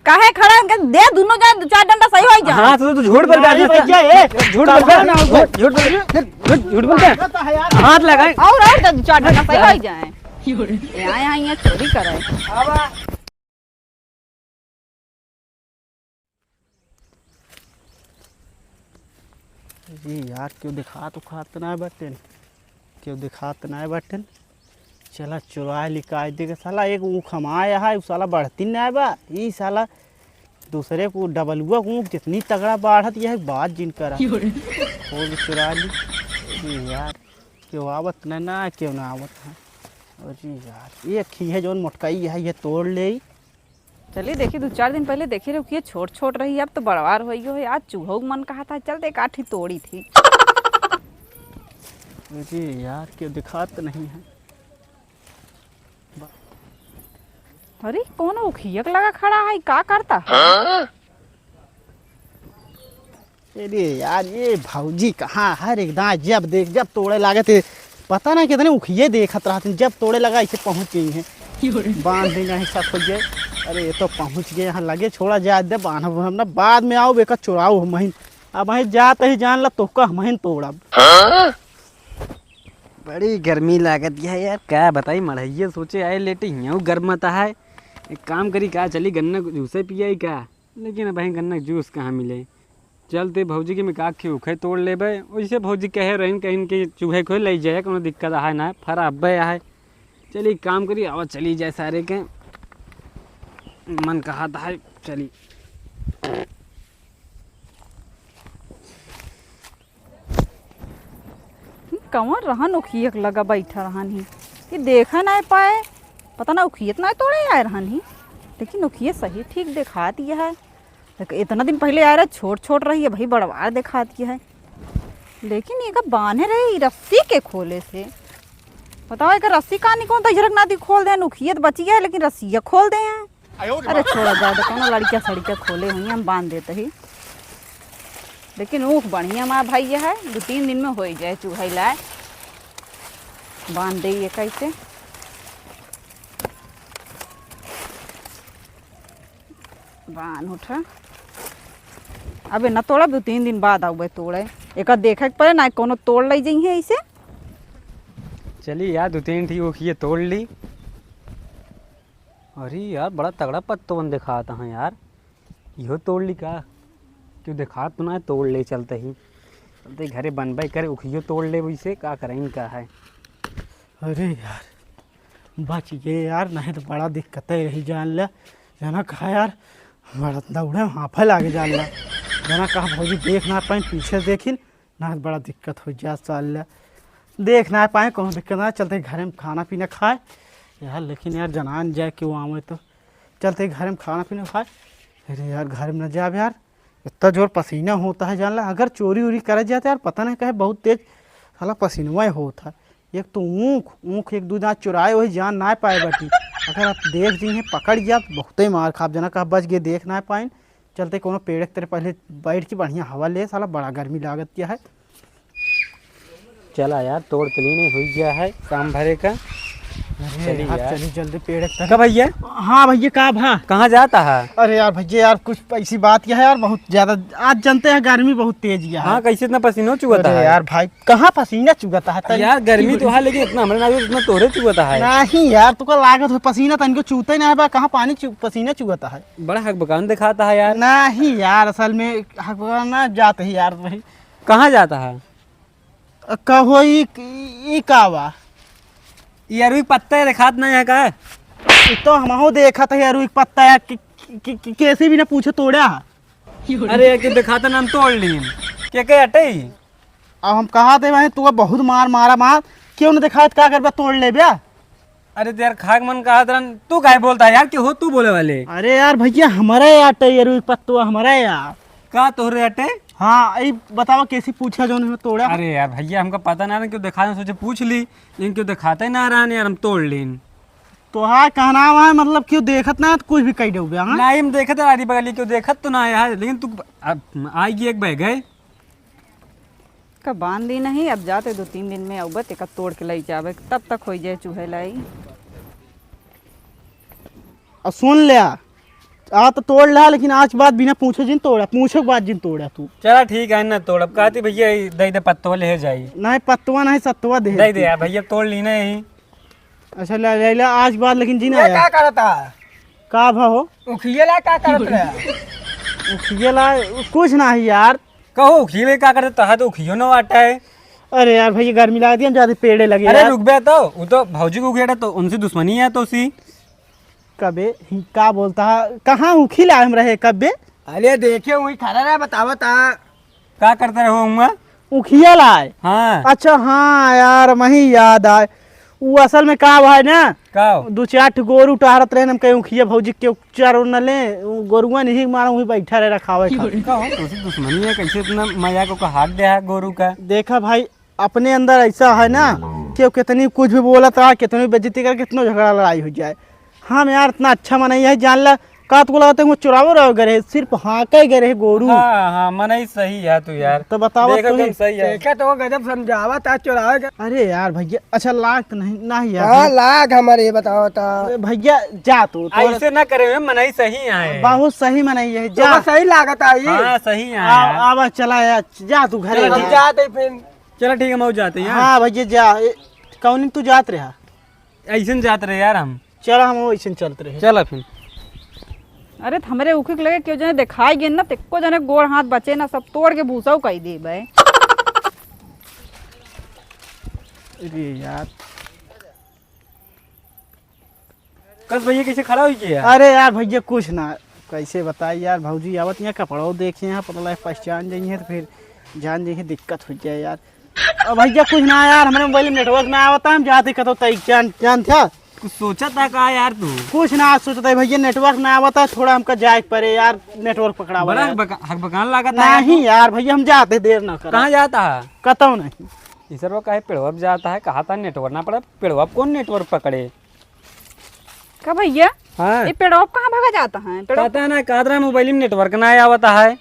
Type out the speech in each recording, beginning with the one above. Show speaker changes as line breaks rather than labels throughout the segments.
काहे खड़ा है? दे दोनों जान 2-4 डंडा सही हो जा।
हां तो झूठ बोल रहा है, झूठ बोल रहा है, झूठ बोल रहा है, हाथ लगाए
और 2-4 डंडा सही हो जाए। यहाँ यहाँ चोरी करे।
जी यार क्यों दिखात उखात ना बटन, क्यों दिखात ना बटन। चला चुराए लिकाय दे साला एक ऊख हमाया है, साला बढ़ती ना बा। ये साला दूसरे को डबलुआ ऊख जितनी तगड़ा बढ़त यह बात जिन करा वो भी चुरा ली। जी यार क्यों आवत ना क्यों ना आवत है। और जी यार ये खी है जो मोटकाई है ये तोड़ ले।
चलिए देखिए 2-4 दिन पहले देखे रहे छोट छोट रही, अब तो बड़वार हो गई है। आज चूहो मन कहा था चलते काठी तोड़ी थी।
जी यार क्यों दिखात नहीं है।
अरे कौन उखियक लगा खड़ा है, का करता है?
अरे यार ये भौजी कहाँ हर एकदम जब देख जब तोड़े लागे थे पता ना कितने उखिए देखत रहते, जब तोड़े लगा इसे पहुंच गई हैं बांध देना है सब कुछ। अरे ये तो पहुंच गए यहाँ लगे छोड़ा जा दे बांध ना बाद में आओ बेका चुराओ हम अब वहीं जाते ही जान ला तो का हम तोड़ा।
बड़ी गर्मी लागत है यार, क्या बताई मढ़ैया सोचे आए लेटे यूँ गर्मता है। एक काम करी क्या चली गन्ना जूस पिया ही क्या, लेकिन भाई गन्ना जूस कहाँ मिले। चलते भौजी के में का उखे तोड़ लेबे, वैसे भौजी कहे रही कहीं के चूहे को ले जाए कोनो दिक्कत है ना फरा अब्बे है। चलिए काम करी आवा चली जाए सारे के मन कहा था चली।
कौन रहन उखियक लगा बैठा रहन ही, ये देखा ना पाए पता ना उखियत ना तोड़े आए रहन ही, लेकिन उखियत सही ठीक दिखा दिया है। इतना दिन पहले आ रहा छोट छोट रही है भाई बड़वार दिखा दिया है, लेकिन ये बांधे रही रस्सी के खोले से। बताओ एक रस्सी का नहीं कौन तो झरक ना दी खोल दे, उखियत बची है लेकिन रस्सिया खोल दे हैं। अरे छोड़ा जा दो कौन लड़कियाँ सड़कियाँ खोले हुई हम बांध देते ही, लेकिन ऊख बढ़िया माँ भाई ये है 2-3 दिन में हो जाए चूहा लाए बांध दे कैसे। बांध उठा अबे न तोड़ा 2-3 दिन बाद आऊ तोड़े, एक देखे के पड़े ना कोनो तोड़ ले जाइए ऐसे।
चलिए यार 2-3 ठीक उखिए तोड़ ली। अरे यार बड़ा तगड़ा पत्तो बन दिखाता है यार, यो तोड़ ली का क्यों दिखा तो ना तोड़ ले चलते ही चलते घरे बनबे करे उखियो तोड़ ले वैसे का करेंगे का है।
अरे यार बच गए यार, नहीं तो बड़ा दिक्कत है यही जान ला जना कहा यार बड़ा दौड़े हाफे लागे जान ला जना कहा भौजी देख ना पाए पीछे देखिन ना बड़ा दिक्कत हो जा चल ला देख ना पाए कोनो दिक्कत ना चलते घर में खाना पीना खाए यार। लेकिन यार जनान जाए क्यों आवे तो चलते घर में खाना पीना खाए। अरे यार घर में न जाए यार इतना जोर पसीना होता है जान ला, अगर चोरी उरी करे जाते यार पता नहीं कहे बहुत तेज साला पसीनवा होता है। एक तो ऊँख 1-2 दाँत चुराए वही जान ना पाए बाटी, अगर आप देख दी हैं पकड़ गया बहुत ही मार खाप जना कहा बच गए देख ना पाए। चलते कोनो पेड़ के तरह पहले बैठ के बढ़िया हवा ले, साला बड़ा गर्मी लागत क्या है।
चला यार तोड़ तली नहीं हुई गया है काम भरे का।
अरे यार चलिए जल्दी पेड़ के
का भैया।
हाँ भैया का भा
कहाँ जाता है?
अरे यार भैया यार कुछ ऐसी बात यह है यार बहुत ज्यादा आज जानते हैं गर्मी बहुत तेज है।
हाँ कैसे इतना पसीना चुगता है
यार भाई कहाँ पसीना चुगता है
यार गर्मी तो है लेकिन इतना हमारे ना इतना तोड़े चुगता है।
नहीं यार तुका लागत हो पसीना तो इनको चूता ही नहीं है, कहाँ पानी पसीना चुगता है।
बड़ा हक बकान दिखाता है यार।
नहीं यार असल में हक बकान ना जाते ही यार भाई।
कहाँ जाता है?
कहो ई कावा
यार पत्ता दिखात नहीं है का
तो हम देखा था यार पत्ता यार कैसे भी ना पूछे तोड़ा।
अरे कि दिखाता नाम तोड़ ली क्या हटे।
अब हम कहा थे भाई तू बहुत मारा क्यों ना दिखा क्या कर तोड़ ले बया।
अरे यार खाक मन कहा तू काहे बोलता है यार कि हो तू बोले वाले।
अरे यार भैया हमारे अटे यार पत्ता हमारे यार
का तोहरे अटे।
हाँ ये बताओ कैसे पूछा जो उन्होंने तोड़ा।
अरे यार भैया हमको पता ना क्यों दिखा सोचे पूछ ली लेकिन क्यों दिखाते ना रहा यार हम तोड़ ली।
तो हाँ कहना हुआ है मतलब क्यों देखत ना तो कुछ भी कह दो हाँ?
नहीं हम देखते आरी बगली क्यों देखत तो ना यार, लेकिन तू आएगी एक बह गए
का बांध दी नहीं, अब जाते 2-3 दिन में अब एक तोड़ के लाई जावे तब तक हो जाए चूहे लाई।
और सुन लिया आ तो तोड़ ला, लेकिन आज बात बिना पूछे जिन तोड़ा, पूछे के बाद जिन तोड़ा तू।
चला ठीक है ना तोड़। अब कहती भैया दे दे पत्तवा ले जाई।
नहीं पत्तवा नहीं सत्तवा दे
दे दे यार भैया तोड़ ली ना यही।
अच्छा ले ले आज बात, लेकिन जिन
ये
आया
का करता
का भाव
उखिए ला का करत रहे
उखिए ला कुछ नहीं यार।
कहो उखिए क्या करते तहा तो उखियो ना वाटा है।
अरे यार भैया गर्मी लगती है, हम ज्यादा पेड़े लगे
अरे
यार।
रुक बे तो वो तो भौजी को उखेड़ा तो उनसे दुश्मनी है तो उसी
कबे का बोलता है, कहाँ उखी लाए हम रहे कबे
अरे देखे वही खड़ा रहा बतावता
क्या करते रहो हुआ।
उखिया लाए।
हाँ
अच्छा हाँ यार वही याद आए। वो असल में का भाई ना
का
2-4 गोरू टहरत रहे, हम कहीं उखिया भौजी के उपचार न ले, गोरुआ नहीं मारा वही बैठा रहे रखावे खातिर।
तो उसी दुश्मनी है कैसे इतना मजा को हाथ दे है गोरू का।
देखा भाई अपने अंदर ऐसा है ना कि वो कितनी कुछ भी बोलत रहा, कितनी बेइज्जती कर, कितना झगड़ा लड़ाई हो जाए। हम यार इतना अच्छा मना है जान ला का तो लगता है चुरावो रहो गए, सिर्फ हाँके गए रहे गोरू।
हाँ हाँ मना ही सही है तू यार।
तो बताओ
देखा
तू ही।
तुम सही है।
देखे तो गजब समझावा था चुरावे का।
अरे यार भैया अच्छा लाग तो नहीं यार।
हाँ लाग हमारे बतावता
अरे भैया जा तू तो
ऐसे ना करे मना ही सही है।
बहुत सही मनाई है जा।
तो सही लागत आई
हाँ सही है।
आवा चला यार जा तू घरे
चलो,
जा।
जाते फिर
चलो ठीक है मऊ जाते हैं।
हाँ भैया जा कौन तू जात रहा।
ऐसे जाते रहे यार हम।
चलो हम वैसे चलते रहे।
चलो फिर।
अरे हमरे उखे के लगे क्यों जने दिखाई गे ना तेको जने गोड़ हाथ बचे ना सब तोड़ के भूसा कही दे बे।
अरे यार
कस भैया कैसे खड़ा हुई किया।
अरे यार भैया कुछ ना कैसे बताए यार भौजी आवत यहाँ कपड़ों देखे यहाँ पता लगे पहचान जाइए तो फिर जान जाइए दिक्कत हो जाए यार। अब भैया कुछ ना यार हमारे मोबाइल में नेटवर्क ना आवता, हम जाते कतो तई जान था
कुछ सोचा था का यार तू।
कुछ ना सोचता है भैया नेटवर्क ना आवता, थोड़ा हमका जाए पड़े यार नेटवर्क पकड़ा
बड़ा
हुआ है।
हक बकान लगा था।
नहीं यार भैया हम जाते देर ना कर।
कहाँ जाता है।
कतो नहीं
इस वो कहे पेड़वा जाता है कहा था नेटवर्क ना पड़ा पेड़वा कौन नेटवर्क पकड़े।
का भैया
हाँ
ये पेड़ों कहाँ भागा जाता है। पेड़ों
पता ना कहा मोबाइल में नेटवर्क ना आवता है।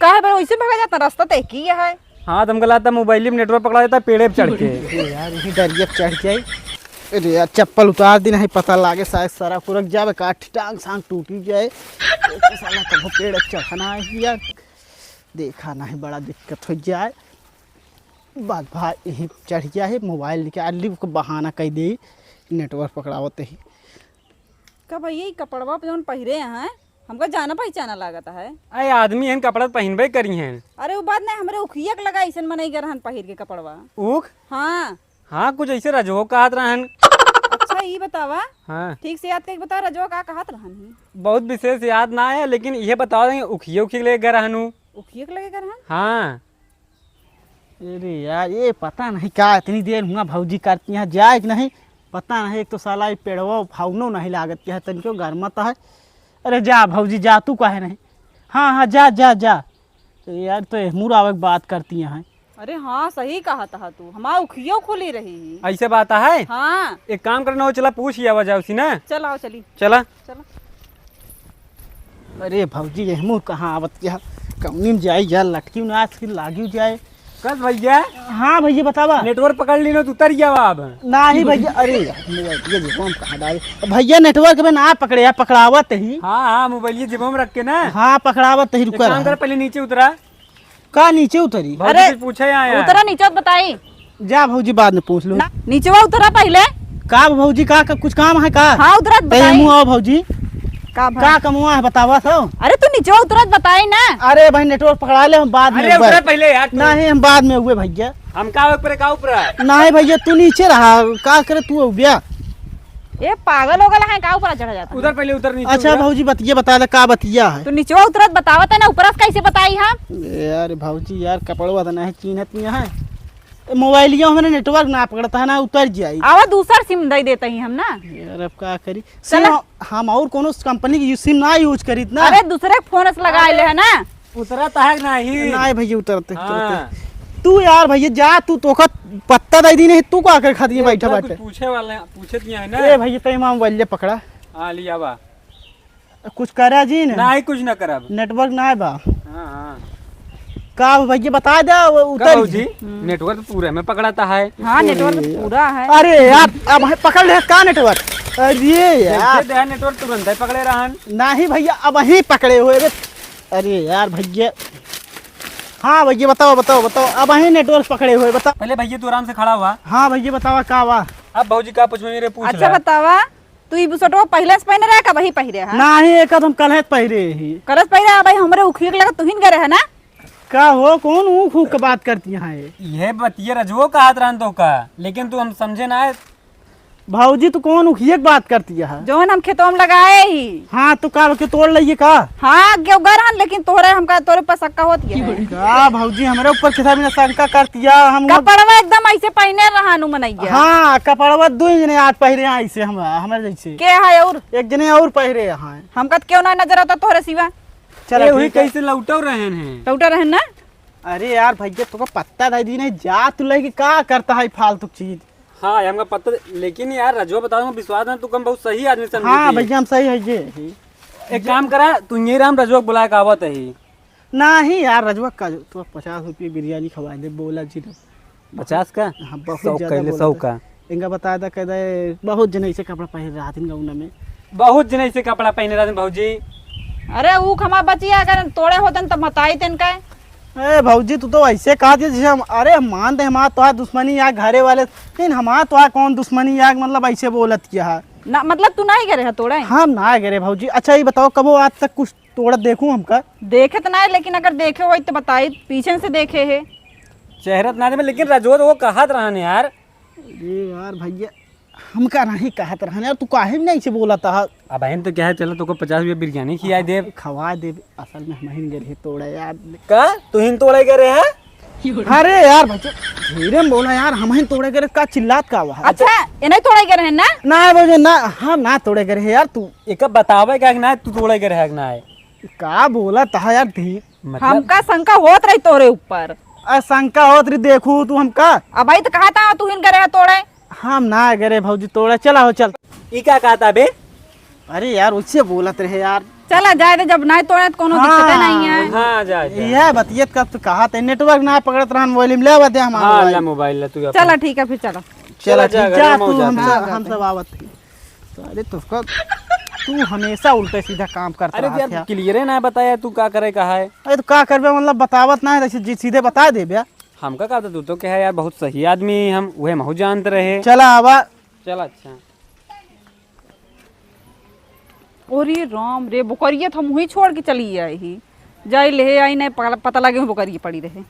कहा पर वैसे भागा जाता, रास्ता तो एक ही है।
हाँ तुम गलाता मोबाइल में नेटवर्क पकड़ा देता पेड़े पे चढ़ के।
अरे यार यही डरिया चढ़ जाए। अरे यार चप्पल उतार दी नहीं पता लागे शायद सारा कुरक जावे काट टांग सांग टूटी जाए। साला कब पेड़ चढ़ना है यार, देखा नहीं बड़ा दिक्कत हो जाए। बात भाई यही चढ़ गया है मोबाइल लेके अल्ली को बहाना कह दे नेटवर्क पकड़ावते ही।
का भैया ये कपड़वा पे जौन पहिरे हैं हमको जाना पहचाना लागता है।
अरे आदमी हैं कपड़ा पहनबे करी हैं।
अरे वो बात नहीं हमरे उखिया के लगा ऐसे मनई के रहन पहिर के कपड़वा।
ऊख
हाँ
हाँ कुछ ऐसे रजो कहत रहन।
अच्छा ये बतावा
हाँ
ठीक से याद करके बता रजवा का कहत रहन।
बहुत विशेष याद ना है लेकिन ये बता देंगे उखियो उखी ले गए रहनु।
उखिया के लगे के रहन।
हाँ
अरे यार ये पता नहीं क्या इतनी देर हुआ भौजी करती हैं जाए कि नहीं पता नहीं। एक तो साला ये पेड़वा फाउनो नहीं लागत क्या है तनिको गर्मत है। अरे जा भौजी जा तू काहे नहीं। हाँ हाँ जा जा जा यार तो मुरावे बात करती हैं।
अरे हाँ सही कहा था तू, हमारा उखियो खुली रही।
ऐसे बात है।
हाँ
एक काम करना हो चला पूछ ही आवा जाओ सी ना।
चल आओ चली
चला
चलो।
अरे भौजी यहमू कहाँ आवत क्या कौनी में जाई जा लटकी ना आज की लागी जाए।
कस भैया
हाँ भैया बतावा।
नेटवर्क पकड़ ली ना तो उतर गया अब।
नहीं भैया अरे यार ये देखो हम कहाँ डाले भैया नेटवर्क में ना पकड़े यार पकड़ावत ही।
हाँ हाँ मोबाइल ये जेबों में रख के ना।
हाँ पकड़ावत ही
एक
रुका
काम कर पहले नीचे उतरा।
का नीचे उतरी।
अरे पूछे आया
उतरा नीचे बताई
जा भौजी बाद में पूछ लो।
नीचे वो उतरा पहले।
का भौजी का कुछ काम है का।
हाँ उतरा बताई।
मुँह आओ भौजी का कमुआ है बतावा तो।
अरे तू नीचे उतरा बताई ना।
अरे भाई नेटवर्क पकड़ा ले हम बाद में
अरे
हुए।
उतरा पहले यार तू।
नहीं हम बाद में हुए भैया।
हम का ऊपर का ऊपर।
नहीं भैया तू नीचे रहा का करे तू भैया।
ये पागल हो गया है का ऊपर चढ़ा जाता।
उधर पहले उतर नीचे
अच्छा
उतरा।
भौजी बतिया बता दे का बतिया है।
तू नीचे उतरत बतावत है ना ऊपर कैसे बताई हम।
यार भौजी यार कपड़वा तो नहीं चिन्हत में है मोबाइलिया हमारे नेटवर्क ना पकड़ता है ना उतर जाई।
आवा दूसरा सिम दे देते ही हम ना।
यार अब का करी
चला।
सिम हम और कोनो कंपनी की सिम ना यूज करी ना।
अरे दूसरे फोन से लगा ले है ना।
उतरा तो है नहीं।
नहीं भैया उतरते
हाँ।
उतरते। तू यार भैया जा तू तो पत्ता दे दी नहीं तू का कर खाती बैठा
उतरा
बैठे।
कुछ पूछे वाले हैं, पूछे दिया है ना।
ए भैया तई मां मोबाइल पकड़ा
हाँ लिया बा।
कुछ करा जी ने
ना ही कुछ ना करब।
नेटवर्क ना है बा
हाँ हाँ
का भैया बता दे वो उतर
जी नेटवर्क पूरे में पकड़ाता है।
हाँ नेटवर्क पूरा है।
अरे यार अब पकड़ ले का नेटवर्क अरे यार
कैसे नेटवर्क तुरंत ही पकड़े रहन।
नहीं भैया अब वहीं पकड़े हुए रे। अरे यार भैया, हाँ भैया बताओ अब वहीं नेटवर्क पकड़े हुए बताओ।
पहले भैया तू आराम से खड़ा हुआ।
हाँ भैया बतावा का हुआ।
अब भौजी का पूछो रे, पूछ
अच्छा बतावा, तू ई बुसटवा पहले से पहने रहा का वही पहिरे है?
नहीं एक हम कल पहिरे ही
करस पहिरे भाई, हमरे उखिए लगा तू हिन करे है ना।
का हो कौन ऊ फूक के बात करती है
ये बतिये रजवो का हाथ रहन तो का, लेकिन तू हम समझे ना है।
भाऊजी तू कौन उखिए बात करती है?
जोन हम खेतों में लगाए ही।
हाँ तो का के तोड़ लिये का?
हाँ गेहूं लेकिन तोरे हमका तोरे पर शक्का होती है।
का भाऊजी हमारे ऊपर किसा बिना शंका करती है? हम
कपड़वा एकदम ऐसे पहने रहानु मनैया।
हाँ कपड़वा दो जने आज पहिरे हैं ऐसे हमारे जैसे।
के है और
एक जने और पहिरे हैं।
हमका क्यों ना नजर आता तोरे सिवा?
चल वही कैसे लौटो रहन है।
टूटा रहन ना।
अरे यार भैया तुका पत्ता दे दी नहीं जा, तू लगे का करता है फालतू चीज।
हाँ हमका पता, लेकिन यार रजवा बता दूं विश्वास ना, तू कम बहुत सही आदमी समझी।
हाँ भैया हम सही है ये।
एक काम करा, तू ये राम रजवा बुला के आवत है।
नहीं यार रजवा का तो 50 रुपये बिरयानी खवा दे बोला जी।
50 का?
हाँ बहुत
100
ज्यादा
कहले,
बोला
100
था।
का।
इनका बताया था कहते बहुत जने ऐसे कपड़ा पहन रहा था इनका में।
बहुत जने से कपड़ा पहने रहते भौजी।
अरे ऊ खमा बचिया अगर तोड़े होतन तब बताई तेन का।
ए भाऊजी तू तो ऐसे कहा थी जैसे हम, अरे हम मानते हमारा तो दुश्मनी या घरे वाले, लेकिन हमारा तो कौन दुश्मनी या मतलब ऐसे बोलत किया है
ना, मतलब तू नहीं करे है तोड़े?
हम ना गिरे भाऊजी। अच्छा ये बताओ कब आज तक कुछ तोड़ा देखूं हमका?
देखे तो नहीं, लेकिन अगर देखे हो तो बताई, पीछे से देखे है।
चेहरा ना दे, लेकिन रजवा तो वो कहत रहन यार।
अरे यार भैया हमका नहीं कहत रहने यार, तू काहे नहीं से बोला था?
अब बहन तो क्या है, चलो तुमको 50 रुपया बिरयानी खिलाई दे।
खवा दे, असल में हम ही गए तोड़ा यार।
का तू हिन तोड़े करे है?
अरे यार भैया धीरे में बोला यार, हम ही तोड़े करे का चिल्लात का हुआ?
अच्छा ये नहीं तोड़े करे है ना?
ना भैया ना, हम ना तोड़े करे है यार। तू
एक बतावे का ना तू तोड़े करे है ना है?
का बोला था यार धीर?
मतलब
हमका शंका होत रही तोरे ऊपर।
शंका होत रही देखू तू हमका।
अब भाई तो कहा था तू हिन करे है तोड़े।
हम ना गए भौजी तोड़ा, चला हो चल।
ई का कहता बे?
अरे यार उससे बोलत रहे यार।
चला जाए, जब नहीं तोड़े तो कोनो दिक्कत नहीं है।
हाँ जा
यह बतियत कब तो कहा था, नेटवर्क ना पकड़त रहन मोबाइल में ले बते
हाँ
हमारा
ला मोबाइल ला तू अपन।
चला ठीक है फिर चलो।
चला
जा,
ठीक जा
घर में
तू,
हो
हम सब आवत थी। अरे तू हमेशा उल्टे सीधा काम करता
अरे
रहा
यार
था।
क्लियर ना बताया तू का करे कहा है।
अरे तो का करबे मतलब बतावत ना है, जी सीधे बता दे बे।
हमका कहता तू तो क्या है यार, बहुत सही आदमी हम वह महू जानते रहे।
चला आवा।
चल अच्छा।
और ये राम रे बुकरिया तो हम वही छोड़ के चली आई ही, जाई ले आई नहीं पता लगे बुकरिया पड़ी रहे।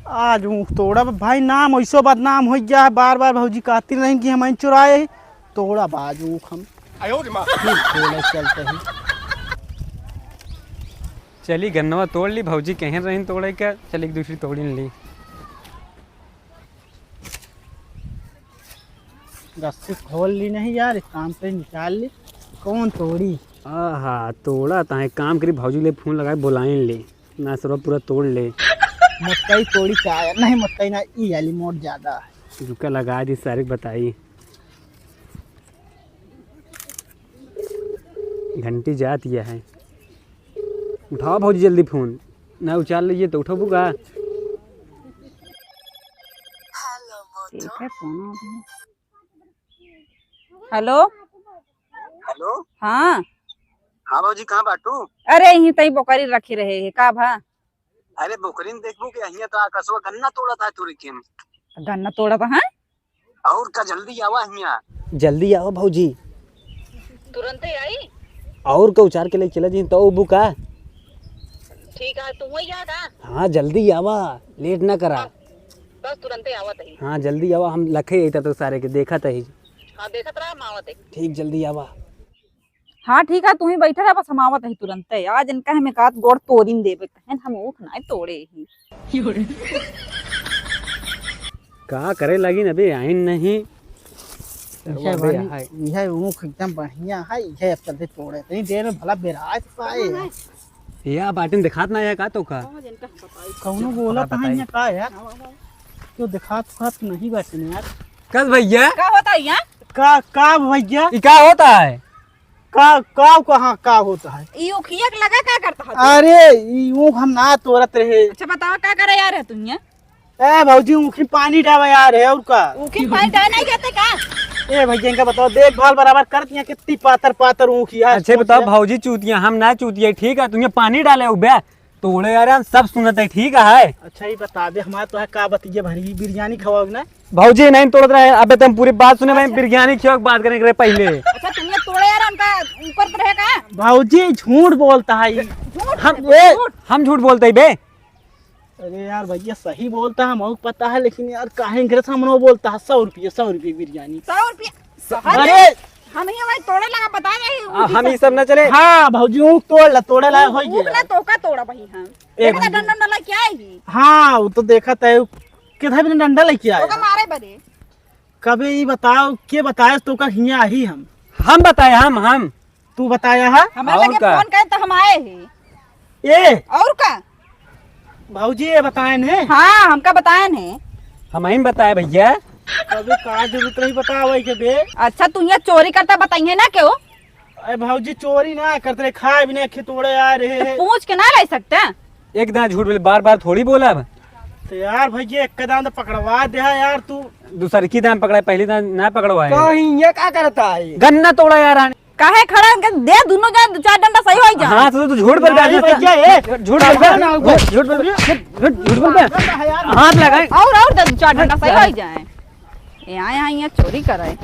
आज ऊँख तोड़ा भाई, नाम ऐसो बदनाम हो गया है, बार बार भौजी कहती नहीं कि हम चुराए ही तोड़ा बाज ऊँख हम। चलते ही
चली गन्नवा तोड़ ली, भौजी कहीं रही तोड़े का, चल एक दूसरी तोड़ी ली।
रस्सी खोल ली नहीं यार, इस काम पे निकाल ली। कौन तोड़ी?
आहा तोड़ा ता काम करी, भौजी ले फोन लगाए बुलाइन ले ना, सर पूरा तोड़ ले।
मकई तोड़ी का यार? नहीं मकई ना, ई वाली मोट ज्यादा है।
रुका लगा दी, सारी बताई। घंटी जाती है, उठाओ भौजी जल्दी फोन, ना उचार लीजिए तो उठो बुका।
हेलो
हेलो
हाँ।
हाँ भाजी कहाँ बाटू?
अरे यही तई बोकरी रखी रहे है का भा?
अरे बोकरीन देखबो के अहिया तो कसवा गन्ना तोड़ा था तोरी के।
गन्ना तोड़ा था है?
और का जल्दी आवा अहिया।
जल्दी आओ भौजी,
तुरंत ही आई।
और का उचार के लिए चला जी तो बुका।
ठीक है तुम ही याद आ।
हाँ जल्दी आवा, लेट ना करा।
बस तुरंत ही आवत है।
हाँ जल्दी आवा, हम लखे था तो सारे के देखा था ही।
हाँ देखत रहा मावत है।
ठीक जल्दी आवा।
हाँ ठीक है, तू ही बैठा रहा, बस हम आवत है तुरंत ही। आज इनका हमें काट गोड़ तोड़ीन देवे कहन, हम ऊख ना तोड़े ही।
का करे लगी अबे आइन नहीं।
यह ऊँख एकदम बढ़िया है, यह अब चलते तोड़े इतनी देर में भला बेराज पाए।
या बाटिन दिखात ना है का तो का
कौनो बोला था यहाँ का यार, तो दिखा तो नहीं बैठे यार।
कस भैया
का होता है यहाँ?
का भैया
ये क्या होता है?
का कहाँ का होता है?
ये उखिया के लगा क्या करता है?
अरे ऊँख हम ना तोड़त रहे।
अच्छा बताओ क्या करे यार है तुम यहाँ?
ए भौजी ऊँखी पानी डावा यार है और का?
उखी पानी डाल नहीं जाते का?
ए भैया इनका बताओ, देखभाल बराबर करती हैं, कितनी पातर पातर ऊँख है।
अच्छे बताओ भाजी चूतिया हम ना चूतिया, ठीक है? तुम्हें पानी डाले उबे तोड़े यार हम सब सुनत है, ठीक है?
अच्छा ही बता दे, हमारे तो है का बतिये भरी बिरयानी खवाओगे ना।
भाजी नहीं तोड़ रहे हैं। अबे तुम पूरी बात सुने भाई, बिरयानी खियो बात करने के लिए पहले।
अच्छा तुमने तोड़े यार उनका ऊपर रहेगा।
भाजी झूठ बोलता है ये।
हम झूठ बोलते ही बे।
अरे यार भैया सही बोलता है, हमको पता है, लेकिन यार काहे के सामने वो बोलता है 100 रुपये बिरयानी।
100 रुपया?
अरे
हम ही हमारे तोड़े लगा बता दे।
हम ये सब ना चले।
हाँ भाजी ऊँख तोड़ ला, तोड़े ला हो गया।
तोका तोड़ा भाई हम।
एक
एक डंडा डंडा क्या है ये?
हाँ वो तो देखा था, किधर भी डंडा लेके आया।
तोका मारे बदे।
कभी ये बताओ के बताया तो का हिया ही
हम बताए हम
तू बताया है
हमारे
और
लगे
का?
फोन करे तो हम आए हैं।
ये
और का?
भाजी ये बताए ने
हाँ हमका बताए ने।
हम ही बताए भैया।
कभी का जरूरत नहीं बतावे के बे।
अच्छा तू यहाँ चोरी करता बताइए ना क्यों?
अरे भाजी चोरी ना करते रहे, खाए भी नहीं खितोड़े आ रहे हैं।
पूछ के ना ले सकते हैं?
एक दाना झूठ बोले, बार बार थोड़ी बोला। अब
तो यार भैया एक कदम तो पकड़वा दे यार तू।
दूसरी की दाम पकड़ा, पहली दाम ना पकड़वाए।
ये क्या करता है?
गन्ना तोड़ा यार।
काहे खड़ा है? दे दोनों जान 2-4 डंडा सही हो जा।
हाँ तो झूठ बोल
नहीं भैया, ये
झूठ बोल हाथ लगाए।
और 2-4 डंडा सही हो जाए। यहाँ चोरी करे।